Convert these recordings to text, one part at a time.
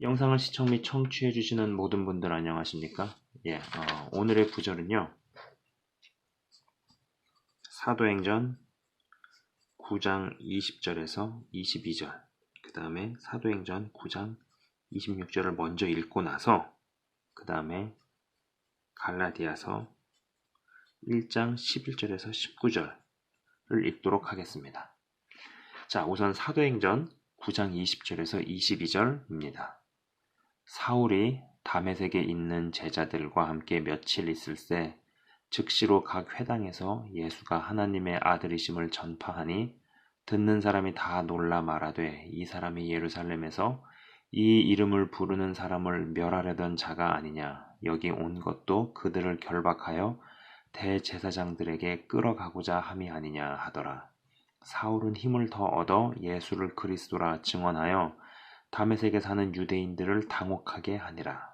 영상을 시청 및 청취해주시는 모든 분들 안녕하십니까? 오늘의 구절은요. 사도행전 9장 20절에서 22절, 그 다음에 사도행전 9장 26절을 먼저 읽고 나서 그 다음에 갈라디아서 1장 11절에서 19절을 읽도록 하겠습니다. 자, 우선 사도행전 9장 20절에서 22절입니다. 사울이 다메섹에 있는 제자들과 함께 며칠 있을 때 즉시로 각 회당에서 예수가 하나님의 아들이심을 전파하니 듣는 사람이 다 놀라 말하되 이 사람이 예루살렘에서 이 이름을 부르는 사람을 멸하려던 자가 아니냐. 여기 온 것도 그들을 결박하여 대제사장들에게 끌어가고자 함이 아니냐 하더라. 사울은 힘을 더 얻어 예수를 그리스도라 증언하여 다메섹에 사는 유대인들을 당혹하게 하니라.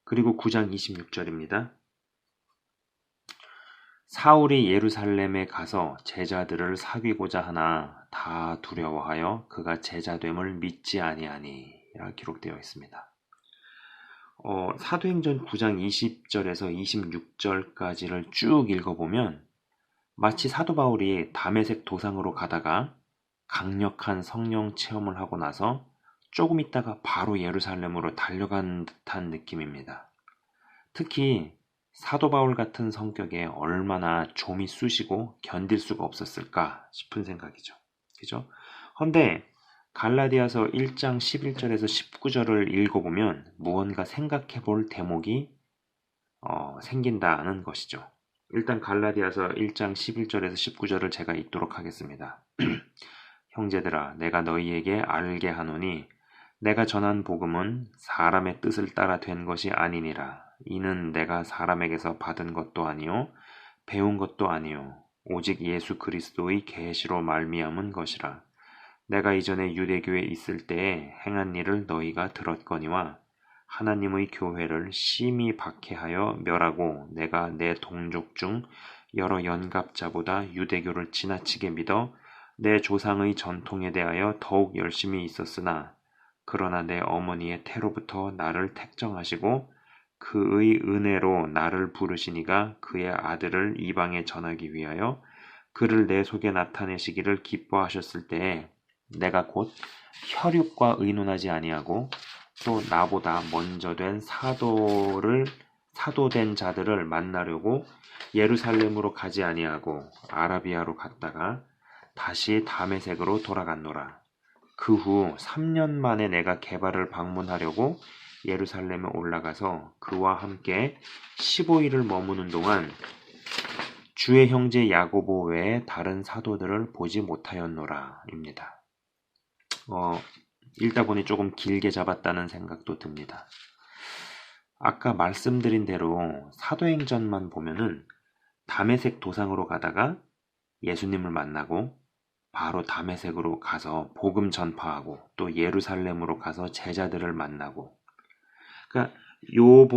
그리고 9장 26절입니다. 사울이 예루살렘에 가서 제자들을 사귀고자 하나 다 두려워하여 그가 제자됨을 믿지 아니하니 라고 기록되어 있습니다. 사도행전 9장 20절에서 26절까지를 쭉 읽어보면 마치 사도 바울이 다메섹 도상으로 가다가 강력한 성령 체험을 하고 나서 조금 있다가 바로 예루살렘으로 달려간 듯한 느낌입니다. 특히 사도 바울 같은 성격에 얼마나 좀이 쑤시고 견딜 수가 없었을까 싶은 생각이죠. 그죠? 헌데 갈라디아서 1장 11절에서 19절을 읽어보면 무언가 생각해 볼 대목이 생긴다는 것이죠. 일단 갈라디아서 1장 11절에서 19절을 제가 읽도록 하겠습니다. 형제들아, 내가 너희에게 알게 하노니 내가 전한 복음은 사람의 뜻을 따라 된 것이 아니니라. 이는 내가 사람에게서 받은 것도 아니요 배운 것도 아니요 오직 예수 그리스도의 계시로 말미암은 것이라. 내가 이전에 유대교에 있을 때에 행한 일을 너희가 들었거니와 하나님의 교회를 심히 박해하여 멸하고 내가 내 동족 중 여러 연갑자보다 유대교를 지나치게 믿어 내 조상의 전통에 대하여 더욱 열심히 있었으나 그러나 내 어머니의 태로부터 나를 택정하시고 그의 은혜로 나를 부르시니가 그의 아들을 이방에 전하기 위하여 그를 내 속에 나타내시기를 기뻐하셨을 때에 내가 곧 혈육과 의논하지 아니하고 또 나보다 먼저 된 사도된 자들을 만나려고 예루살렘으로 가지 아니하고 아라비아로 갔다가 다시 다메섹으로 돌아갔노라. 그 후 3년 만에 내가 게바를 방문하려고 예루살렘에 올라가서 그와 함께 15일을 머무는 동안 주의 형제 야고보 외에 다른 사도들을 보지 못하였노라 입니다. 읽다 보니 조금 길게 잡았다는 생각도 듭니다. 아까 말씀드린 대로 사도행전만 보면은 다메섹 도상으로 가다가 예수님을 만나고 바로 다메섹으로 가서 복음 전파하고 또 예루살렘으로 가서 제자들을 만나고, 그러니까 요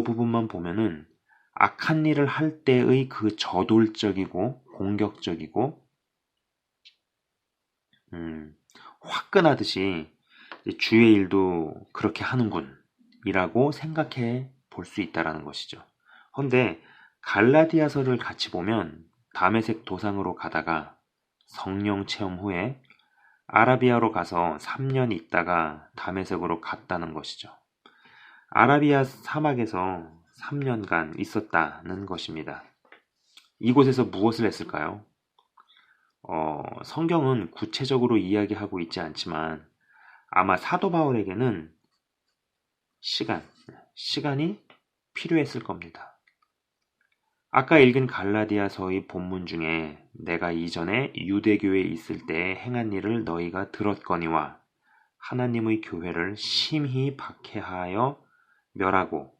부분만 보면은 악한 일을 할 때의 그 저돌적이고 공격적이고 화끈하듯이 주의 일도 그렇게 하는군 이라고 생각해 볼 수 있다라는 것이죠. 그런데 갈라디아서를 같이 보면 다메섹 도상으로 가다가 성령 체험 후에 아라비아로 가서 3년 있다가 다메섹으로 갔다는 것이죠. 아라비아 사막에서 3년간 있었다는 것입니다. 이곳에서 무엇을 했을까요? 성경은 구체적으로 이야기하고 있지 않지만 아마 사도 바울에게는 시간이 필요했을 겁니다. 아까 읽은 갈라디아서의 본문 중에 내가 이전에 유대교에 있을 때 행한 일을 너희가 들었거니와 하나님의 교회를 심히 박해하여 멸하고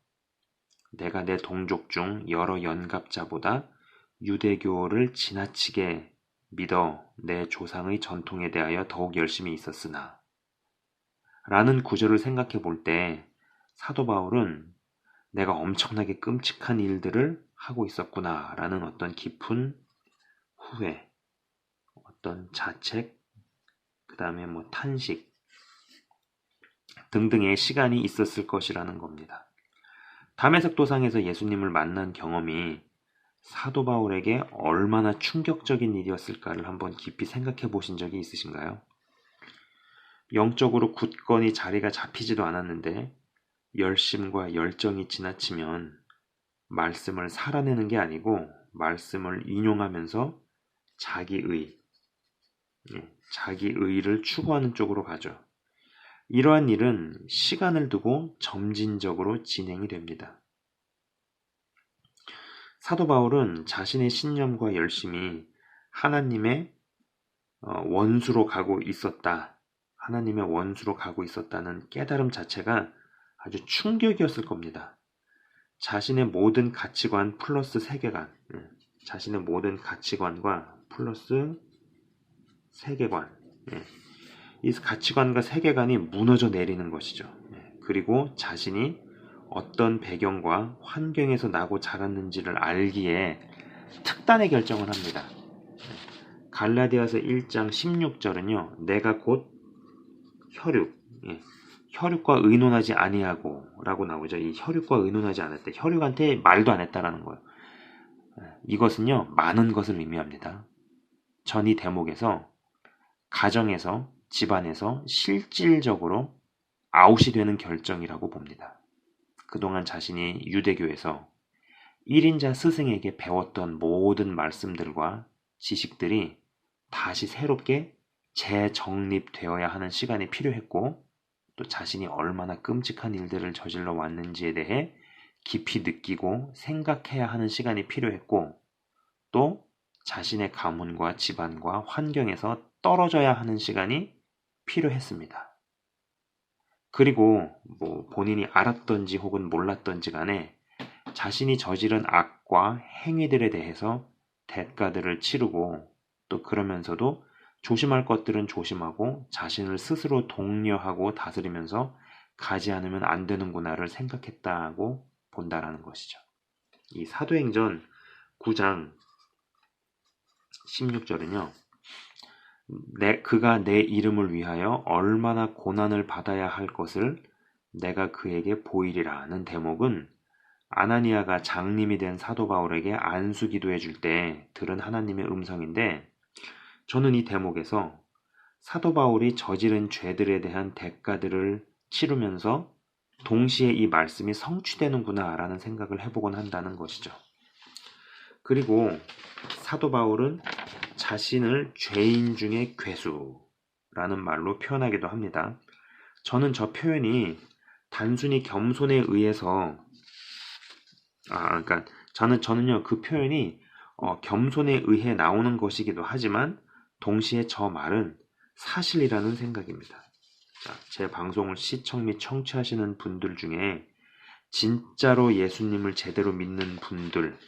내가 내 동족 중 여러 연갑자보다 유대교를 지나치게 믿어 내 조상의 전통에 대하여 더욱 열심히 있었으나 라는 구절을 생각해 볼 때 사도 바울은 내가 엄청나게 끔찍한 일들을 하고 있었구나 라는 어떤 깊은 후회, 어떤 자책, 그 다음에 탄식, 등등의 시간이 있었을 것이라는 겁니다. 담에색도상에서 예수님을 만난 경험이 사도 바울에게 얼마나 충격적인 일이었을까를 한번 깊이 생각해 보신 적이 있으신가요? 영적으로 굳건히 자리가 잡히지도 않았는데 열심과 열정이 지나치면 말씀을 살아내는 게 아니고 말씀을 인용하면서 자기의를 추구하는 쪽으로 가죠. 이러한 일은 시간을 두고 점진적으로 진행이 됩니다. 사도 바울은 자신의 신념과 열심이 하나님의 원수로 가고 있었다. 하나님의 원수로 가고 있었다는 깨달음 자체가 아주 충격이었을 겁니다. 자신의 모든 가치관 플러스 세계관, 자신의 모든 가치관과 플러스 세계관, 이 가치관과 세계관이 무너져 내리는 것이죠. 그리고 자신이 어떤 배경과 환경에서 나고 자랐는지를 알기에 특단의 결정을 합니다. 갈라디아서 1장 16절은요. 내가 곧 혈육과 의논하지 아니하고 라고 나오죠. 이 혈육과 의논하지 않았다. 혈육한테 말도 안 했다라는 거예요. 이것은요. 많은 것을 의미합니다. 전 이 대목에서 가정에서 집안에서 실질적으로 아웃이 되는 결정이라고 봅니다. 그동안 자신이 유대교에서 1인자 스승에게 배웠던 모든 말씀들과 지식들이 다시 새롭게 재정립되어야 하는 시간이 필요했고 또 자신이 얼마나 끔찍한 일들을 저질러 왔는지에 대해 깊이 느끼고 생각해야 하는 시간이 필요했고 또 자신의 가문과 집안과 환경에서 떨어져야 하는 시간이 필요했습니다. 그리고 본인이 알았던지 혹은 몰랐던지 간에 자신이 저지른 악과 행위들에 대해서 대가들을 치르고 또 그러면서도 조심할 것들은 조심하고 자신을 스스로 독려하고 다스리면서 가지 않으면 안 되는구나를 생각했다고 본다라는 것이죠. 이 사도행전 9장 16절은요. 그가 내 이름을 위하여 얼마나 고난을 받아야 할 것을 내가 그에게 보이리라는 대목은 아나니아가 장님이 된 사도 바울에게 안수 기도해 줄 때 들은 하나님의 음성인데 저는 이 대목에서 사도 바울이 저지른 죄들에 대한 대가들을 치르면서 동시에 이 말씀이 성취되는구나 라는 생각을 해보곤 한다는 것이죠. 그리고 사도 바울은 자신을 죄인 중의 괴수라는 말로 표현하기도 합니다. 저는 저 표현이 단순히 겸손에 의해서 저는요 그 표현이 겸손에 의해 나오는 것이기도 하지만 동시에 저 말은 사실이라는 생각입니다. 자, 제 방송을 시청 및 청취하시는 분들 중에 진짜로 예수님을 제대로 믿는 분들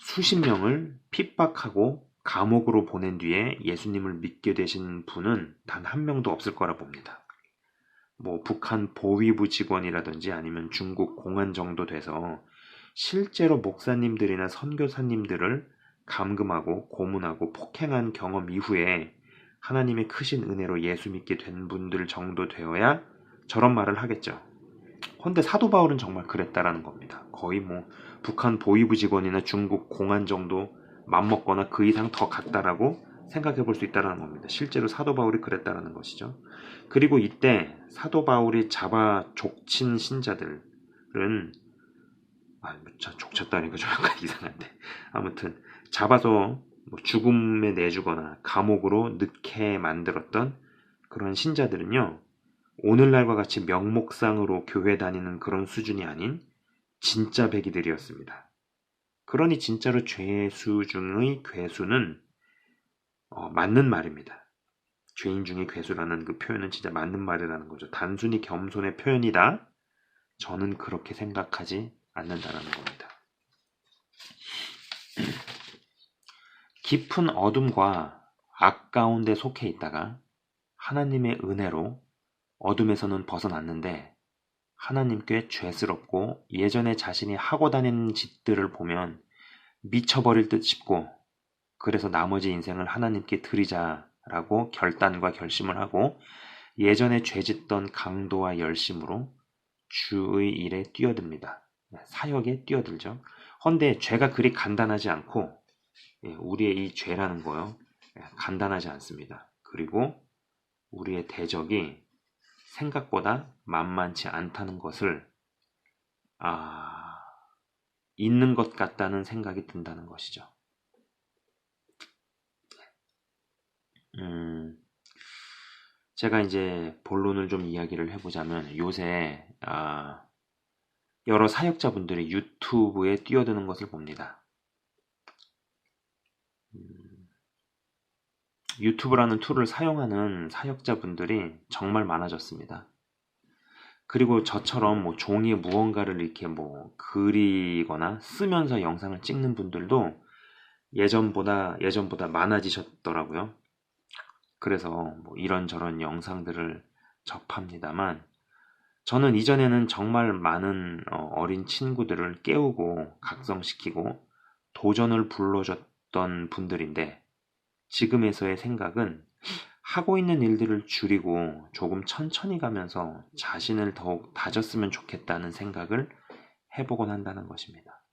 수십 명을 핍박하고 감옥으로 보낸 뒤에 예수님을 믿게 되신 분은 단 한 명도 없을 거라 봅니다. 북한 보위부 직원이라든지 아니면 중국 공안 정도 돼서 실제로 목사님들이나 선교사님들을 감금하고 고문하고 폭행한 경험 이후에 하나님의 크신 은혜로 예수 믿게 된 분들 정도 되어야 저런 말을 하겠죠. 근데 사도 바울은 정말 그랬다라는 겁니다. 거의 북한 보위부 직원이나 중국 공안 정도 맞먹거나 그 이상 더 갔다라고 생각해 볼 수 있다는 겁니다. 실제로 사도 바울이 그랬다라는 것이죠. 그리고 이때 사도 바울이 잡아 족친 신자들은 족쳤다니까 좀 약간 이상한데 아무튼 잡아서 죽음에 내주거나 감옥으로 넣게 만들었던 그런 신자들은요. 오늘날과 같이 명목상으로 교회 다니는 그런 수준이 아닌 진짜 배기들이었습니다. 그러니 진짜로 죄수 중의 괴수는 맞는 말입니다. 죄인 중의 괴수라는 그 표현은 진짜 맞는 말이라는 거죠. 단순히 겸손의 표현이다. 저는 그렇게 생각하지 않는다라는 겁니다. 깊은 어둠과 악 가운데 속해 있다가 하나님의 은혜로 어둠에서는 벗어났는데 하나님께 죄스럽고 예전에 자신이 하고 다니는 짓들을 보면 미쳐버릴 듯 싶고 그래서 나머지 인생을 하나님께 드리자라고 결단과 결심을 하고 예전에 죄짓던 강도와 열심으로 주의 일에 뛰어듭니다. 사역에 뛰어들죠. 헌데 죄가 그리 간단하지 않고 우리의 이 죄라는 거요. 간단하지 않습니다. 그리고 우리의 대적이 생각보다 만만치 않다는 것을 있는 것 같다는 생각이 든다는 것이죠. 제가 이제 본론을 좀 이야기를 해보자면 요새 여러 사역자분들이 유튜브에 뛰어드는 것을 봅니다. 유튜브라는 툴을 사용하는 사역자분들이 정말 많아졌습니다. 그리고 저처럼 뭐 종이에 무언가를 이렇게 뭐 그리거나 쓰면서 영상을 찍는 분들도 예전보다 많아지셨더라고요. 그래서 뭐 이런저런 영상들을 접합니다만 저는 이전에는 정말 많은 어린 친구들을 깨우고 각성시키고 도전을 불러줬던 분들인데 지금에서의 생각은 하고 있는 일들을 줄이고 조금 천천히 가면서 자신을 더욱 다졌으면 좋겠다는 생각을 해보곤 한다는 것입니다.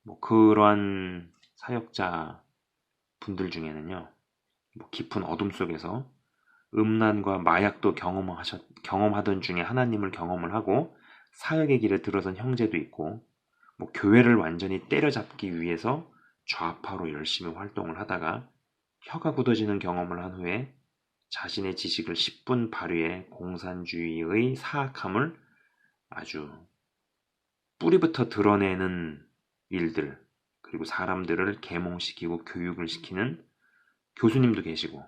뭐 그러한 사역자 분들 중에는요, 뭐 깊은 어둠 속에서 음란과 마약도 경험하던 중에 하나님을 경험을 하고 사역의 길에 들어선 형제도 있고, 뭐 교회를 완전히 때려잡기 위해서 좌파로 열심히 활동을 하다가 혀가 굳어지는 경험을 한 후에 자신의 지식을 10분 발휘해 공산주의의 사악함을 아주 뿌리부터 드러내는 일들, 그리고 사람들을 계몽시키고 교육을 시키는 교수님도 계시고,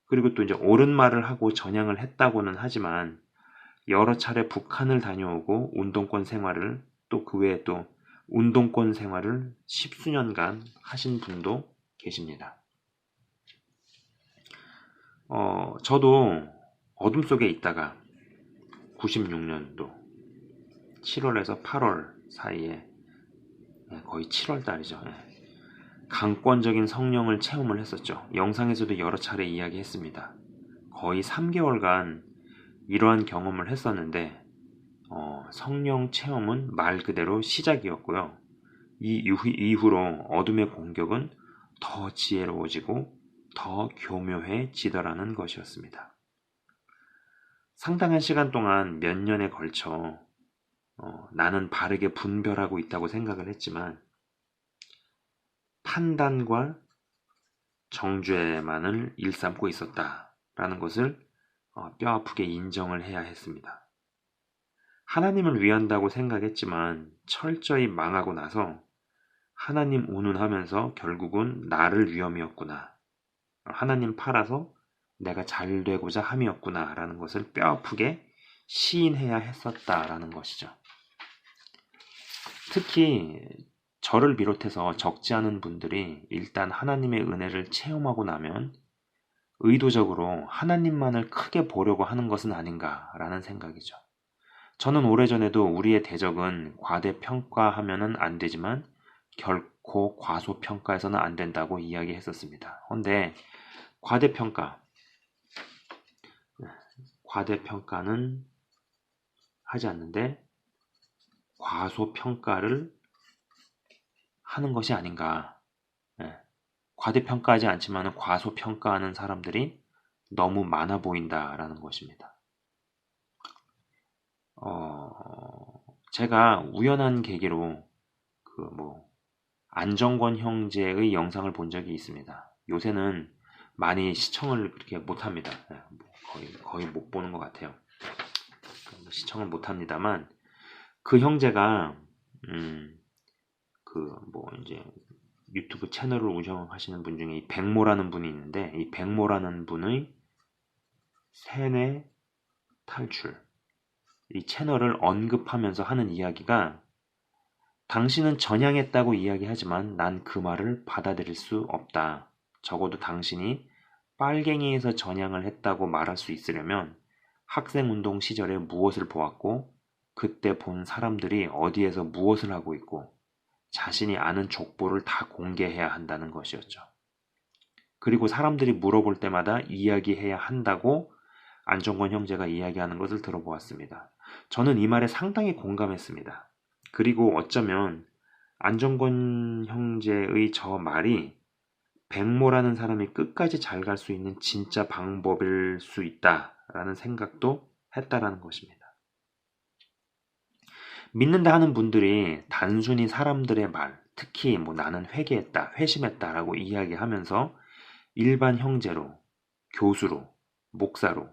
그리고 또 이제 옳은 말을 하고 전향을 했다고는 하지만 여러 차례 북한을 다녀오고 운동권 생활을 또 그 외에 또 운동권 생활을 10수년간 하신 분도 계십니다. 저도 어둠 속에 있다가 96년도 7월에서 8월 사이에 거의 7월 달이죠. 강권적인 성령을 체험을 했었죠. 영상에서도 여러 차례 이야기했습니다. 거의 3개월간 이러한 경험을 했었는데 성령 체험은 말 그대로 시작이었고요. 이 이후로 어둠의 공격은 더 지혜로워지고 더 교묘해지더라는 것이었습니다. 상당한 시간 동안 몇 년에 걸쳐 나는 바르게 분별하고 있다고 생각을 했지만 판단과 정죄만을 일삼고 있었다라는 것을 뼈아프게 인정을 해야 했습니다. 하나님을 위한다고 생각했지만 철저히 망하고 나서 하나님 운운하면서 결국은 나를 위험이었구나. 하나님 팔아서 내가 잘 되고자 함이었구나 라는 것을 뼈아프게 시인해야 했었다라는 것이죠. 특히 저를 비롯해서 적지 않은 분들이 일단 하나님의 은혜를 체험하고 나면 의도적으로 하나님만을 크게 보려고 하는 것은 아닌가라는 생각이죠. 저는 오래전에도 우리의 대적은 과대평가하면 안 되지만 결코 과소평가해서는 안 된다고 이야기했었습니다. 그런데 과대평가는 하지 않는데 과소평가를 하는 것이 아닌가. 과대평가하지 않지만 과소평가하는 사람들이 너무 많아 보인다라는 것입니다. 제가 우연한 계기로 안정권 형제의 영상을 본 적이 있습니다. 요새는 많이 시청을 그렇게 못합니다. 거의 못 보는 것 같아요. 시청을 못합니다만 그 형제가 이제 유튜브 채널을 운영하시는 분 중에 이 백모라는 분이 있는데 이 백모라는 분의 세뇌 탈출 이 채널을 언급하면서 하는 이야기가 당신은 전향했다고 이야기하지만 난 그 말을 받아들일 수 없다. 적어도 당신이 빨갱이에서 전향을 했다고 말할 수 있으려면 학생운동 시절에 무엇을 보았고 그때 본 사람들이 어디에서 무엇을 하고 있고 자신이 아는 족보를 다 공개해야 한다는 것이었죠. 그리고 사람들이 물어볼 때마다 이야기해야 한다고 안종권 형제가 이야기하는 것을 들어보았습니다. 저는 이 말에 상당히 공감했습니다. 그리고 어쩌면 안종권 형제의 저 말이 백모라는 사람이 끝까지 잘 갈 수 있는 진짜 방법일 수 있다라는 생각도 했다라는 것입니다. 믿는다 하는 분들이 단순히 사람들의 말, 특히 나는 회개했다, 회심했다라고 이야기하면서 일반 형제로, 교수로, 목사로,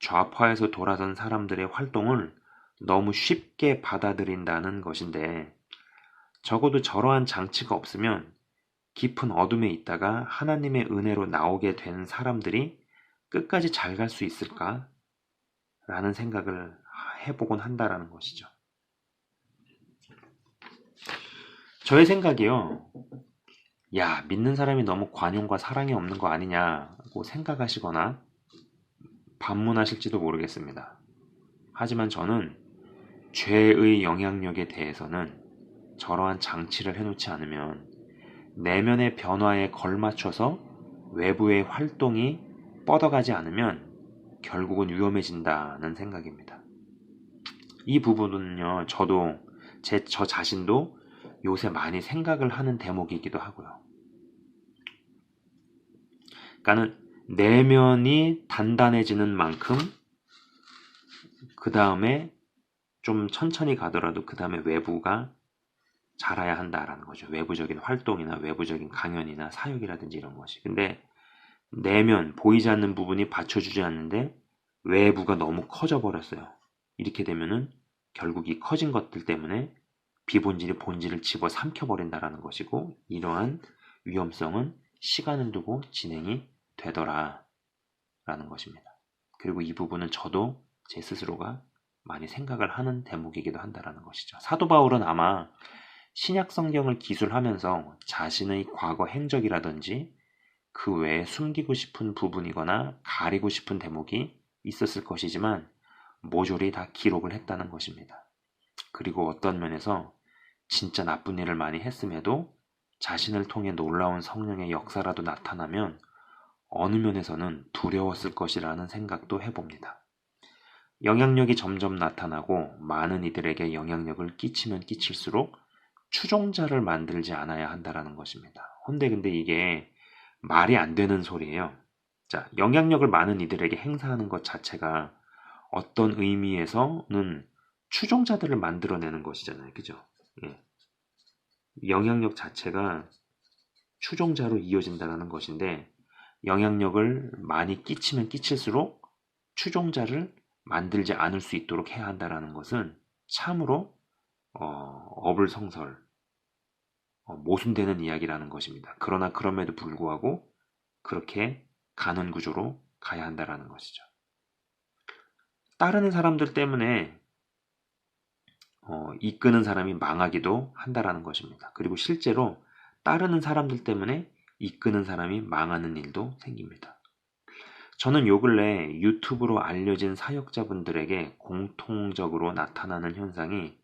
좌파에서 돌아선 사람들의 활동을 너무 쉽게 받아들인다는 것인데, 적어도 저러한 장치가 없으면 깊은 어둠에 있다가 하나님의 은혜로 나오게 된 사람들이 끝까지 잘 갈 수 있을까? 라는 생각을 해보곤 한다라는 것이죠. 저의 생각이요. 야, 믿는 사람이 너무 관용과 사랑이 없는 거 아니냐고 생각하시거나 반문하실지도 모르겠습니다. 하지만 저는 죄의 영향력에 대해서는 저러한 장치를 해놓지 않으면 내면의 변화에 걸맞춰서 외부의 활동이 뻗어가지 않으면 결국은 위험해진다는 생각입니다. 이 부분은요, 저 자신도 요새 많이 생각을 하는 대목이기도 하고요. 그러니까는 내면이 단단해지는 만큼 그 다음에 좀 천천히 가더라도 그 다음에 외부가 자라야 한다라는 거죠. 외부적인 활동이나 외부적인 강연이나 사역이라든지 이런 것이. 근데 내면 보이지 않는 부분이 받쳐주지 않는데 외부가 너무 커져 버렸어요. 이렇게 되면은 결국 이 커진 것들 때문에 비본질이 본질을 집어 삼켜버린다라는 것이고, 이러한 위험성은 시간을 두고 진행이 되더라라는 것입니다. 그리고 이 부분은 저도 제 스스로가 많이 생각을 하는 대목이기도 한다라는 것이죠. 사도 바울은 아마 신약 성경을 기술하면서 자신의 과거 행적이라든지 그 외에 숨기고 싶은 부분이거나 가리고 싶은 대목이 있었을 것이지만 모조리 다 기록을 했다는 것입니다. 그리고 어떤 면에서 진짜 나쁜 일을 많이 했음에도 자신을 통해 놀라운 성령의 역사라도 나타나면 어느 면에서는 두려웠을 것이라는 생각도 해봅니다. 영향력이 점점 나타나고 많은 이들에게 영향력을 끼치면 끼칠수록 추종자를 만들지 않아야 한다는 것입니다. 근데 이게 말이 안 되는 소리예요. 자, 영향력을 많은 이들에게 행사하는 것 자체가 어떤 의미에서는 추종자들을 만들어내는 것이잖아요. 그죠? 예. 영향력 자체가 추종자로 이어진다는 것인데, 영향력을 많이 끼치면 끼칠수록 추종자를 만들지 않을 수 있도록 해야 한다는 것은 참으로 어불성설, 모순되는 이야기라는 것입니다. 그러나 그럼에도 불구하고 그렇게 가는 구조로 가야 한다는 것이죠. 따르는 사람들 때문에 이끄는 사람이 망하기도 한다는 것입니다. 그리고 실제로 따르는 사람들 때문에 이끄는 사람이 망하는 일도 생깁니다. 저는 요 근래 유튜브로 알려진 사역자분들에게 공통적으로 나타나는 현상이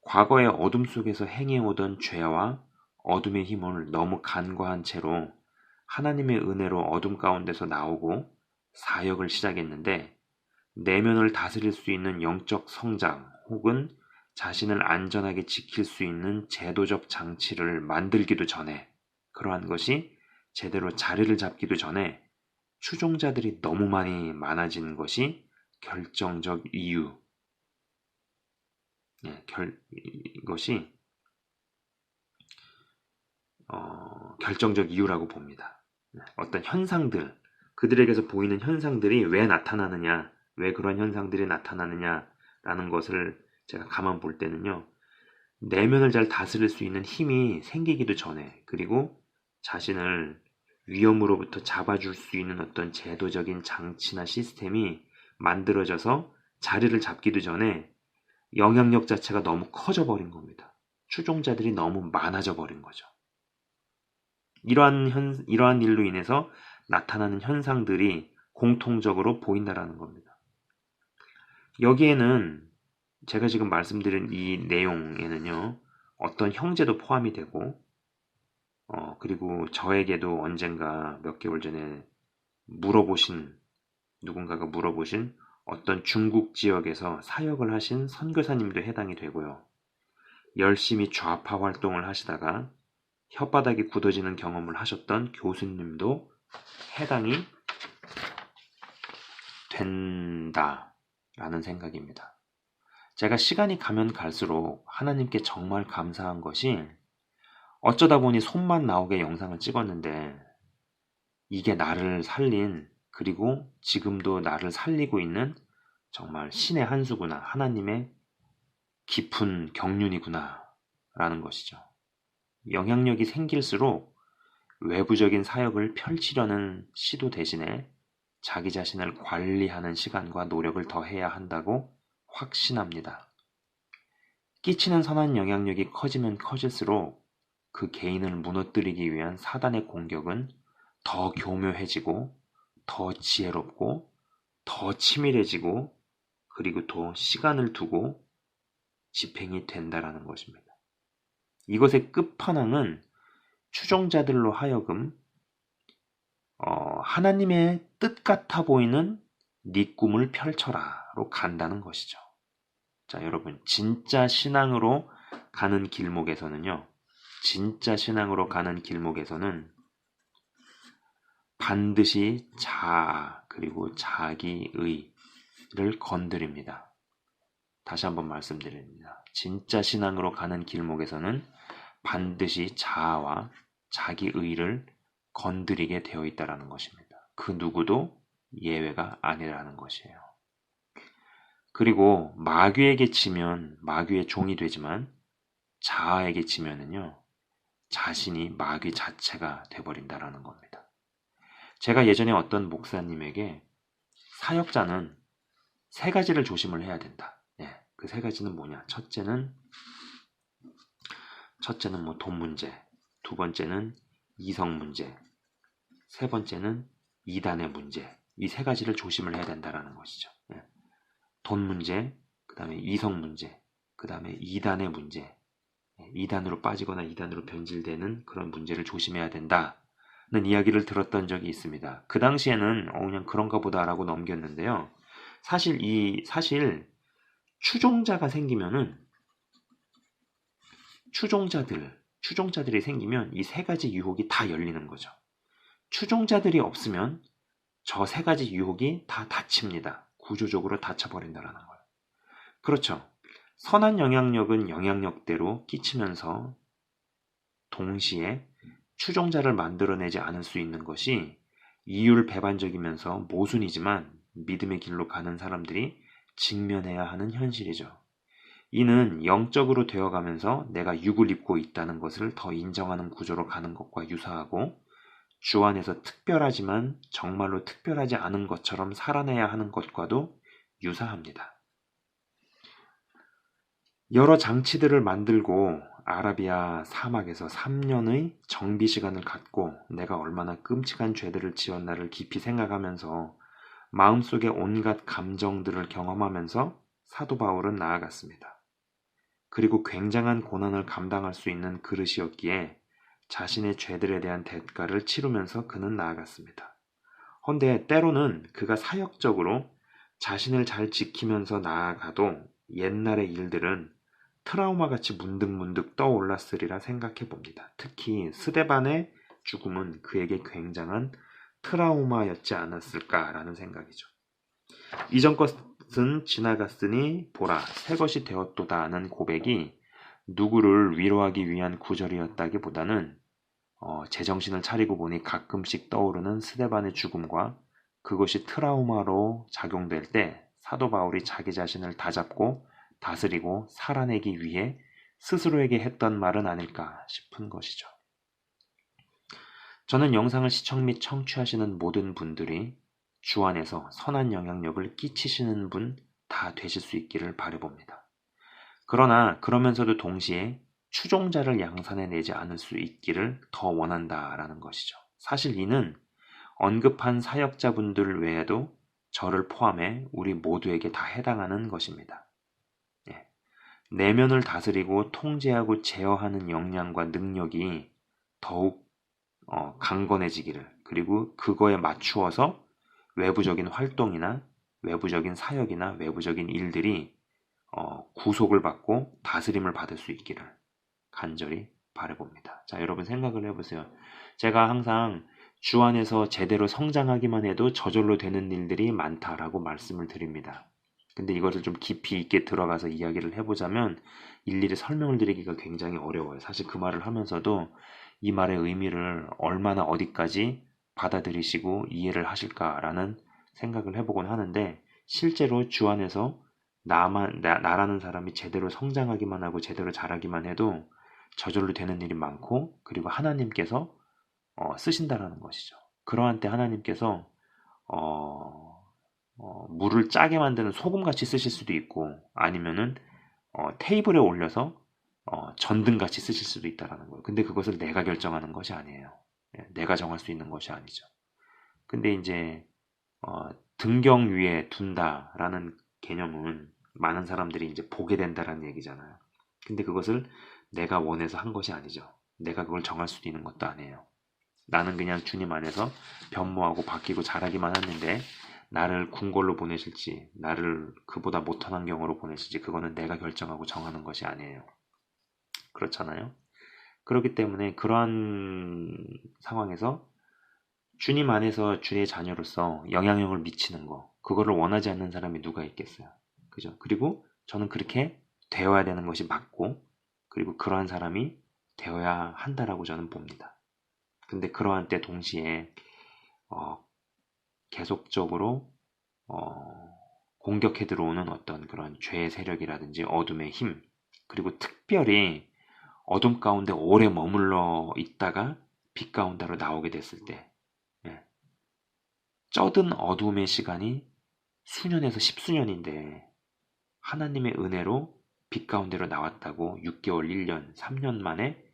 과거의 어둠 속에서 행해오던 죄와 어둠의 힘을 너무 간과한 채로 하나님의 은혜로 어둠 가운데서 나오고 사역을 시작했는데, 내면을 다스릴 수 있는 영적 성장 혹은 자신을 안전하게 지킬 수 있는 제도적 장치를 만들기도 전에, 그러한 것이 제대로 자리를 잡기도 전에 추종자들이 너무 많이 많아진 것이 결정적 이유, 이것이 결정적 이유라고 봅니다. 어떤 현상들, 그들에게서 보이는 현상들이 왜 나타나느냐, 왜 그런 현상들이 나타나느냐라는 것을 제가 가만 볼 때는요, 내면을 잘 다스릴 수 있는 힘이 생기기도 전에, 그리고 자신을 위험으로부터 잡아줄 수 있는 어떤 제도적인 장치나 시스템이 만들어져서 자리를 잡기도 전에 영향력 자체가 너무 커져 버린 겁니다. 추종자들이 너무 많아져 버린 거죠. 이러한 일로 인해서 나타나는 현상들이 공통적으로 보인다라는 겁니다. 여기에는 제가 지금 말씀드린 이 내용에는요, 어떤 형제도 포함이 되고, 그리고 저에게도 언젠가 몇 개월 전에 물어보신 누군가가 물어보신 어떤 중국 지역에서 사역을 하신 선교사님도 해당이 되고요. 열심히 좌파 활동을 하시다가 혓바닥이 굳어지는 경험을 하셨던 교수님도 해당이 된다라는 생각입니다. 제가 시간이 가면 갈수록 하나님께 정말 감사한 것이 어쩌다 보니 손만 나오게 영상을 찍었는데 이게 나를 살린, 그리고 지금도 나를 살리고 있는 정말 신의 한 수구나, 하나님의 깊은 경륜이구나 라는 것이죠. 영향력이 생길수록 외부적인 사역을 펼치려는 시도 대신에 자기 자신을 관리하는 시간과 노력을 더해야 한다고 확신합니다. 끼치는 선한 영향력이 커지면 커질수록 그 개인을 무너뜨리기 위한 사단의 공격은 더 교묘해지고 더 지혜롭고 더 치밀해지고 그리고 더 시간을 두고 집행이 된다라는 것입니다. 이것의 끝판왕은 추종자들로 하여금 하나님의 뜻 같아 보이는 네 꿈을 펼쳐라로 간다는 것이죠. 자, 여러분, 진짜 신앙으로 가는 길목에서는요, 진짜 신앙으로 가는 길목에서는 반드시 자아 그리고 자기의를 건드립니다. 다시 한번 말씀드립니다. 진짜 신앙으로 가는 길목에서는 반드시 자아와 자기의를 건드리게 되어 있다는 것입니다. 그 누구도 예외가 아니라는 것이에요. 그리고 마귀에게 지면 마귀의 종이 되지만 자아에게 지면은요, 자신이 마귀 자체가 되어버린다라는 겁니다. 제가 예전에 어떤 목사님에게 사역자는 세 가지를 조심을 해야 된다. 그 세 가지는 뭐냐? 첫째는 뭐 돈 문제, 두 번째는 이성 문제, 세 번째는 이단의 문제. 이 세 가지를 조심을 해야 된다라는 것이죠. 돈 문제, 그 다음에 이성 문제, 그 다음에 이단의 문제. 이단으로 빠지거나 이단으로 변질되는 그런 문제를 조심해야 된다는 이야기를 들었던 적이 있습니다. 그 당시에는 그냥 그런가 보다라고 넘겼는데요. 사실 추종자가 생기면은 추종자들이 생기면 이 세 가지 유혹이 다 열리는 거죠. 추종자들이 없으면 저 세 가지 유혹이 다 닫힙니다. 구조적으로 닫혀버린다라는 거예요. 그렇죠. 선한 영향력은 영향력대로 끼치면서 동시에 추종자를 만들어내지 않을 수 있는 것이 이율배반적이면서 모순이지만 믿음의 길로 가는 사람들이 직면해야 하는 현실이죠. 이는 영적으로 되어가면서 내가 육을 입고 있다는 것을 더 인정하는 구조로 가는 것과 유사하고 주 안에서 특별하지만 정말로 특별하지 않은 것처럼 살아내야 하는 것과도 유사합니다. 여러 장치들을 만들고 아라비아 사막에서 3년의 정비 시간을 갖고 내가 얼마나 끔찍한 죄들을 지었나를 깊이 생각하면서 마음속에 온갖 감정들을 경험하면서 사도 바울은 나아갔습니다. 그리고 굉장한 고난을 감당할 수 있는 그릇이었기에 자신의 죄들에 대한 대가를 치르면서 그는 나아갔습니다. 헌데 때로는 그가 사역적으로 자신을 잘 지키면서 나아가도 옛날의 일들은 트라우마같이 문득문득 떠올랐으리라 생각해 봅니다. 특히 스데반의 죽음은 그에게 굉장한 트라우마였지 않았을까라는 생각이죠. 이전 것은 지나갔으니 보라 새 것이 되었도다는 고백이 누구를 위로하기 위한 구절이었다기보다는 제정신을 차리고 보니 가끔씩 떠오르는 스데반의 죽음과 그것이 트라우마로 작용될 때 사도 바울이 자기 자신을 다잡고 다스리고 살아내기 위해 스스로에게 했던 말은 아닐까 싶은 것이죠. 저는 영상을 시청 및 청취하시는 모든 분들이 주 안에서 선한 영향력을 끼치시는 분 다 되실 수 있기를 바라봅니다. 그러나 그러면서도 동시에 추종자를 양산해 내지 않을 수 있기를 더 원한다라는 것이죠. 사실 이는 언급한 사역자분들 외에도 저를 포함해 우리 모두에게 다 해당하는 것입니다. 내면을 다스리고 통제하고 제어하는 역량과 능력이 더욱 강건해지기를, 그리고 그거에 맞추어서 외부적인 활동이나 외부적인 사역이나 외부적인 일들이 구속을 받고 다스림을 받을 수 있기를 간절히 바라봅니다. 자, 여러분 생각을 해보세요. 제가 항상 주 안에서 제대로 성장하기만 해도 저절로 되는 일들이 많다라고 말씀을 드립니다. 근데 이것을 좀 깊이 있게 들어가서 이야기를 해보자면 일일이 설명을 드리기가 굉장히 어려워요. 사실 그 말을 하면서도 이 말의 의미를 얼마나 어디까지 받아들이시고 이해를 하실까라는 생각을 해보곤 하는데, 실제로 주 안에서 나라는 사람이 제대로 성장하기만 하고 제대로 자라기만 해도 저절로 되는 일이 많고, 그리고 하나님께서 쓰신다라는 것이죠. 그러한 때 하나님께서 물을 짜게 만드는 소금같이 쓰실 수도 있고, 아니면은 테이블에 올려서 전등같이 쓰실 수도 있다라는 거예요. 근데 그것을 내가 결정하는 것이 아니에요. 예, 내가 정할 수 있는 것이 아니죠. 근데 이제 등경 위에 둔다라는 개념은 많은 사람들이 이제 보게 된다라는 얘기잖아요. 근데 그것을 내가 원해서 한 것이 아니죠. 내가 그걸 정할 수도 있는 것도 아니에요. 나는 그냥 주님 안에서 변모하고 바뀌고 자라기만 하는데, 나를 궁궐로 보내실지 나를 그보다 못한 환경으로 보내실지 그거는 내가 결정하고 정하는 것이 아니에요. 그렇잖아요. 그렇기 때문에 그러한 상황에서 주님 안에서 주의 자녀로서 영향력을 미치는 거, 그거를 원하지 않는 사람이 누가 있겠어요. 그죠? 그리고 저는 그렇게 되어야 되는 것이 맞고, 그리고 그러한 사람이 되어야 한다라고 저는 봅니다. 근데 그러한 때 동시에 계속적으로 공격해 들어오는 어떤 그런 죄의 세력이라든지 어둠의 힘, 그리고 특별히 어둠 가운데 오래 머물러 있다가 빛 가운데로 나오게 됐을 때, 예, 쩌든 어둠의 시간이 수년에서 십수년인데 하나님의 은혜로 빛 가운데로 나왔다고 6개월, 1년, 3년 만에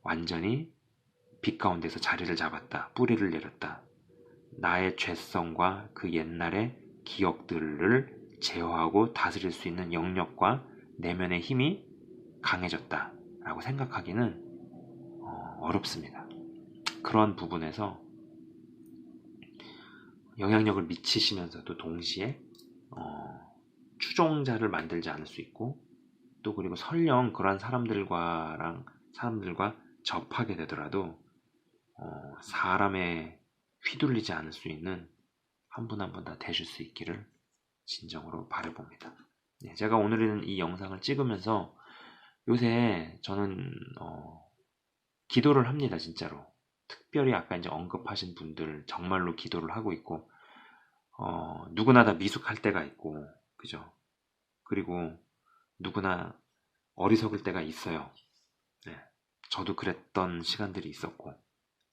완전히 빛 가운데서 자리를 잡았다, 뿌리를 내렸다. 나의 죄성과 그 옛날의 기억들을 제어하고 다스릴 수 있는 영역과 내면의 힘이 강해졌다라고 생각하기는 어렵습니다. 그런 부분에서 영향력을 미치시면서도 동시에 추종자를 만들지 않을 수 있고, 또 그리고 설령 그러한 사람들과 접하게 되더라도 사람에 휘둘리지 않을 수 있는 한 분 한 분 다 되실 수 있기를 진정으로 바라봅니다. 네, 제가 오늘은 이 영상을 찍으면서 요새 저는 기도를 합니다. 진짜로. 특별히 아까 이제 언급하신 분들 정말로 기도를 하고 있고, 누구나 다 미숙할 때가 있고, 그죠? 그리고 누구나 어리석을 때가 있어요. 네, 저도 그랬던 시간들이 있었고,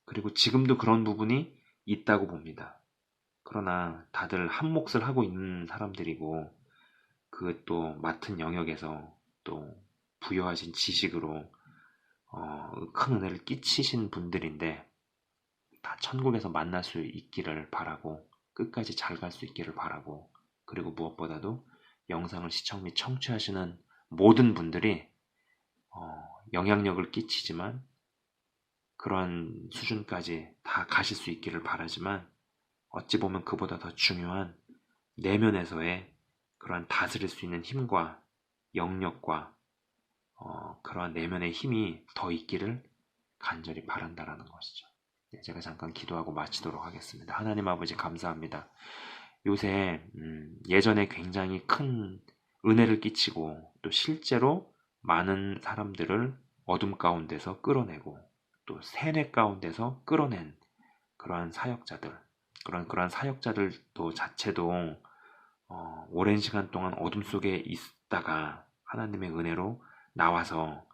그리고 지금도 그런 부분이 있다고 봅니다. 그러나 다들 한 몫을 하고 있는 사람들이고, 그 또 맡은 영역에서 또 부여하신 지식으로 큰 은혜를 끼치신 분들인데, 다 천국에서 만날 수 있기를 바라고, 끝까지 잘 갈 수 있기를 바라고, 그리고 무엇보다도 영상을 시청 및 청취하시는 모든 분들이 영향력을 끼치지만 그런 수준까지 다 가실 수 있기를 바라지만, 어찌 보면 그보다 더 중요한 내면에서의 그러한 다스릴 수 있는 힘과 영역과 그러한 내면의 힘이 더 있기를 간절히 바란다라는 것이죠. 네, 제가 잠깐 기도하고 마치도록 하겠습니다. 하나님 아버지 감사합니다. 요새 예전에 굉장히 큰 은혜를 끼치고, 또 실제로 많은 사람들을 어둠 가운데서 끌어내고, 또 세뇌 가운데서 끌어낸 그러한 사역자들, 그러한 사역자들도 자체도 오랜 시간 동안 어둠 속에 있다가 하나님의 은혜로 나와서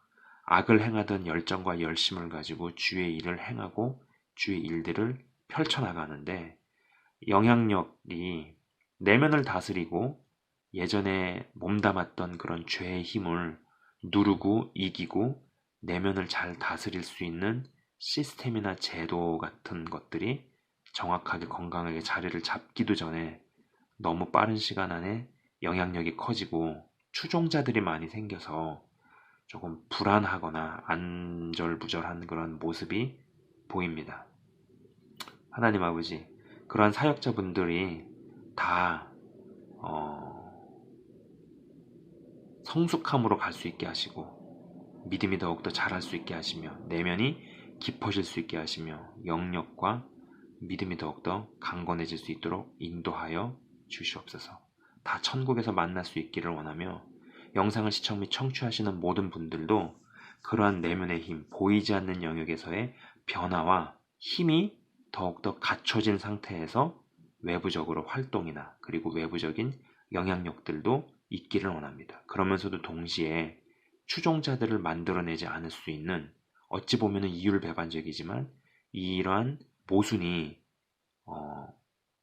악을 행하던 열정과 열심을 가지고 주의 일을 행하고 주의 일들을 펼쳐나가는데, 영향력이 내면을 다스리고 예전에 몸담았던 그런 죄의 힘을 누르고 이기고 내면을 잘 다스릴 수 있는 시스템이나 제도 같은 것들이 정확하게 건강하게 자리를 잡기도 전에 너무 빠른 시간 안에 영향력이 커지고 추종자들이 많이 생겨서 조금 불안하거나 안절부절한 그런 모습이 보입니다. 하나님 아버지, 그러한 사역자분들이 다 성숙함으로 갈 수 있게 하시고 믿음이 더욱더 자랄 수 있게 하시며 내면이 깊어질 수 있게 하시며 영역과 믿음이 더욱더 강건해질 수 있도록 인도하여 주시옵소서. 다 천국에서 만날 수 있기를 원하며 영상을 시청 및 청취하시는 모든 분들도 그러한 내면의 힘, 보이지 않는 영역에서의 변화와 힘이 더욱더 갖춰진 상태에서 외부적으로 활동이나 그리고 외부적인 영향력들도 있기를 원합니다. 그러면서도 동시에 추종자들을 만들어내지 않을 수 있는 어찌 보면 이율배반적이지만 이러한 모순이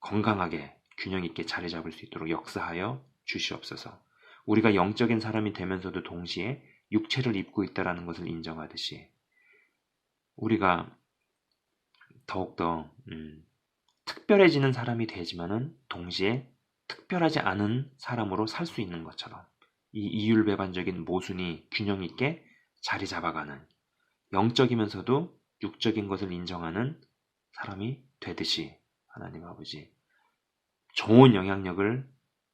건강하게 균형 있게 자리 잡을 수 있도록 역사하여 주시옵소서. 우리가 영적인 사람이 되면서도 동시에 육체를 입고 있다는 것을 인정하듯이 우리가 더욱더 특별해지는 사람이 되지만은 동시에 특별하지 않은 사람으로 살 수 있는 것처럼 이 이율배반적인 모순이 균형 있게 자리 잡아가는 영적이면서도 육적인 것을 인정하는 사람이 되듯이 하나님 아버지 좋은 영향력을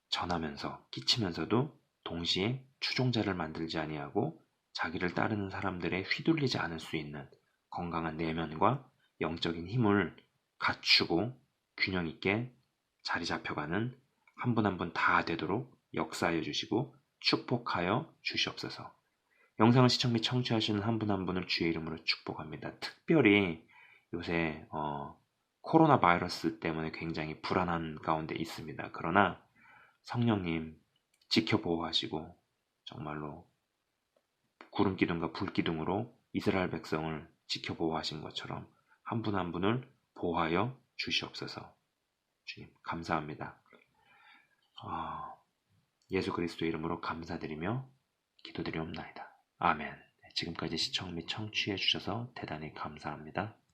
전하면서 끼치면서도 동시에 추종자를 만들지 아니하고 자기를 따르는 사람들에 휘둘리지 않을 수 있는 건강한 내면과 영적인 힘을 갖추고 균형 있게 자리 잡혀가는 한 분 한 분 다 되도록 역사하여 주시고 축복하여 주시옵소서. 영상을 시청 및 청취하시는 한 분 한 분을 주의 이름으로 축복합니다. 특별히 요새 코로나 바이러스 때문에 굉장히 불안한 가운데 있습니다. 그러나 성령님 지켜보호하시고 정말로 구름기둥과 불기둥으로 이스라엘 백성을 지켜보호하신 것처럼 한 분 한 분을 보호하여 주시옵소서. 주님 감사합니다. 예수 그리스도 이름으로 감사드리며 기도드리옵나이다. 아멘. 지금까지 시청 및 청취해 주셔서 대단히 감사합니다.